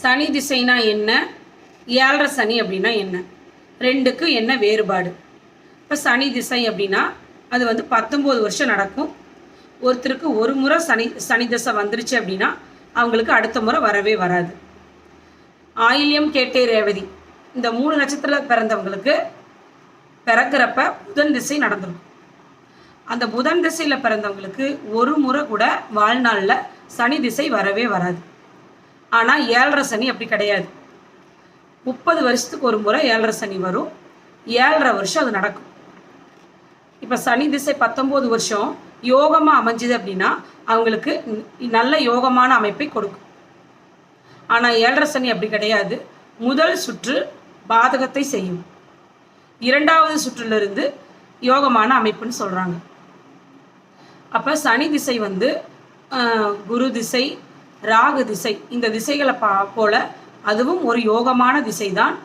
சனி திசைனா என்ன, ஏழரை சனி அப்படின்னா என்ன, ரெண்டுக்கு என்ன வேறுபாடு? இப்போ சனி திசை அப்படின்னா அது 19 வருஷம் நடக்கும். ஒருத்தருக்கு ஒரு முறை சனி திசை வந்துருச்சு அப்படின்னா அவங்களுக்கு அடுத்த முறை வரவே வராது. ஆயில்யம், கேட்டை, ரேவதி இந்த 3 நட்சத்திரத்தில் பிறந்தவங்களுக்கு பிறக்கிறப்ப புதன் திசை நடந்துடும். அந்த புதன் திசையில் பிறந்தவங்களுக்கு ஒரு முறை கூட வாழ்நாளில் சனி திசை வரவே வராது. ஆனால் ஏழரை சனி அப்படி கிடையாது. 30 வருஷத்துக்கு ஒரு முறை ஏழரை சனி வரும். 7.5 வருஷம் அது நடக்கும். இப்போ சனி திசை 19 வருஷம் யோகமாக அமைஞ்சுது அப்படின்னா அவங்களுக்கு நல்ல யோகமான அமைப்பை கொடுக்கும். ஆனால் ஏழரை சனி அப்படி கிடையாது. முதல் சுற்று பாதகத்தை செய்யும், 2வது சுற்றிலிருந்து யோகமான அமைப்புன்னு சொல்கிறாங்க. அப்போ சனி திசை குரு திசை, ராகு திசை இந்த திசைகளை போல அதுவும் ஒரு யோகமான திசை தான்.